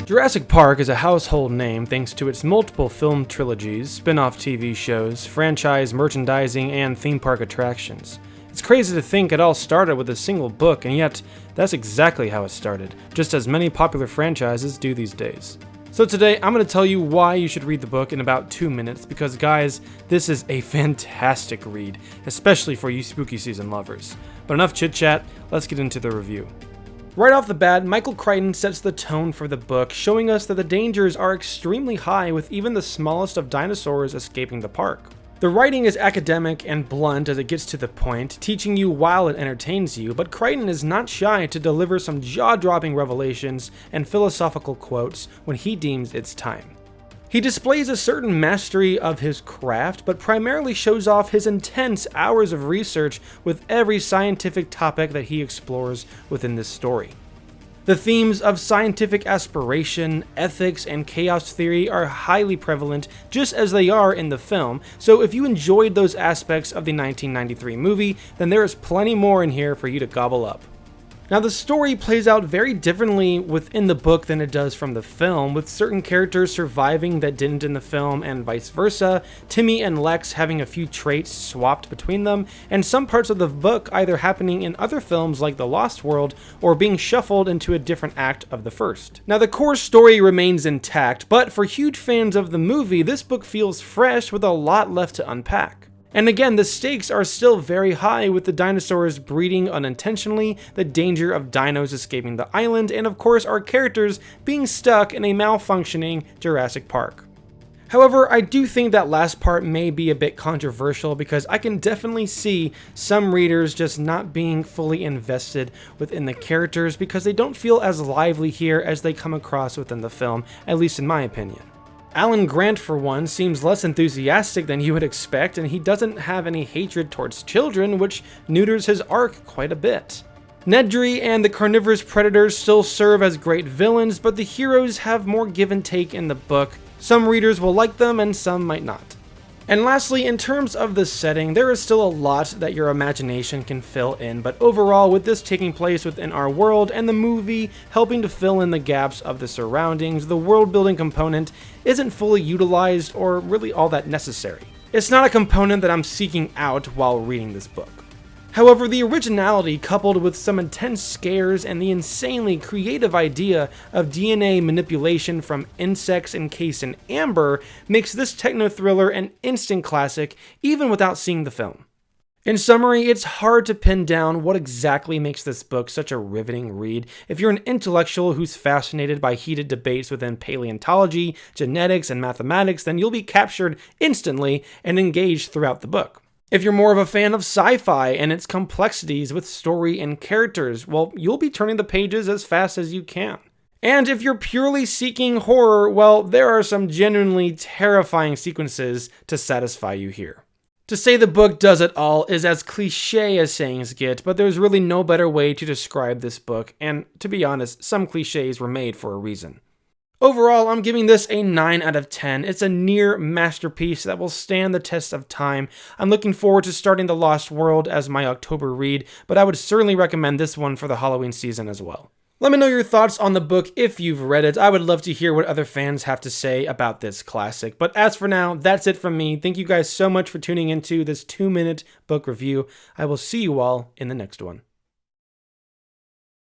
Jurassic Park is a household name thanks to its multiple film trilogies, spin-off TV shows, franchise merchandising, and theme park attractions. It's crazy to think it all started with a single book, and yet that's exactly how it started, just as many popular franchises do these days. So today, I'm going to tell you why you should read the book in about 2 minutes, because guys, this is a fantastic read, especially for you spooky season lovers. But enough chit-chat, let's get into the review. Right off the bat, Michael Crichton sets the tone for the book, showing us that the dangers are extremely high with even the smallest of dinosaurs escaping the park. The writing is academic and blunt as it gets to the point, teaching you while it entertains you, but Crichton is not shy to deliver some jaw-dropping revelations and philosophical quotes when he deems it's time. He displays a certain mastery of his craft, but primarily shows off his intense hours of research with every scientific topic that he explores within this story. The themes of scientific aspiration, ethics, and chaos theory are highly prevalent, just as they are in the film, so if you enjoyed those aspects of the 1993 movie, then there is plenty more in here for you to gobble up. Now, the story plays out very differently within the book than it does from the film, with certain characters surviving that didn't in the film and vice versa, Timmy and Lex having a few traits swapped between them, and some parts of the book either happening in other films like The Lost World or being shuffled into a different act of the first. Now, the core story remains intact, but for huge fans of the movie, this book feels fresh with a lot left to unpack. And again, the stakes are still very high with the dinosaurs breeding unintentionally, the danger of dinos escaping the island, and of course our characters being stuck in a malfunctioning Jurassic Park. However, I do think that last part may be a bit controversial because I can definitely see some readers just not being fully invested within the characters because they don't feel as lively here as they come across within the film, at least in my opinion. Alan Grant, for one, seems less enthusiastic than you would expect, and he doesn't have any hatred towards children, which neuters his arc quite a bit. Nedry and the carnivorous predators still serve as great villains, but the heroes have more give and take in the book. Some readers will like them, and some might not. And lastly, in terms of the setting, there is still a lot that your imagination can fill in, but overall, with this taking place within our world and the movie helping to fill in the gaps of the surroundings, the world-building component isn't fully utilized or really all that necessary. It's not a component that I'm seeking out while reading this book. However, the originality coupled with some intense scares and the insanely creative idea of DNA manipulation from insects encased in amber makes this techno-thriller an instant classic even without seeing the film. In summary, it's hard to pin down what exactly makes this book such a riveting read. If you're an intellectual who's fascinated by heated debates within paleontology, genetics, and mathematics, then you'll be captured instantly and engaged throughout the book. If you're more of a fan of sci-fi and its complexities with story and characters, well, you'll be turning the pages as fast as you can. And if you're purely seeking horror, well, there are some genuinely terrifying sequences to satisfy you here. To say the book does it all is as cliche as sayings get, but there's really no better way to describe this book, and to be honest, some cliches were made for a reason. Overall, I'm giving this a 9 out of 10. It's a near masterpiece that will stand the test of time. I'm looking forward to starting The Lost World as my October read, but I would certainly recommend this one for the Halloween season as well. Let me know your thoughts on the book if you've read it. I would love to hear what other fans have to say about this classic. But as for now, that's it from me. Thank you guys so much for tuning into this 2-minute book review. I will see you all in the next one.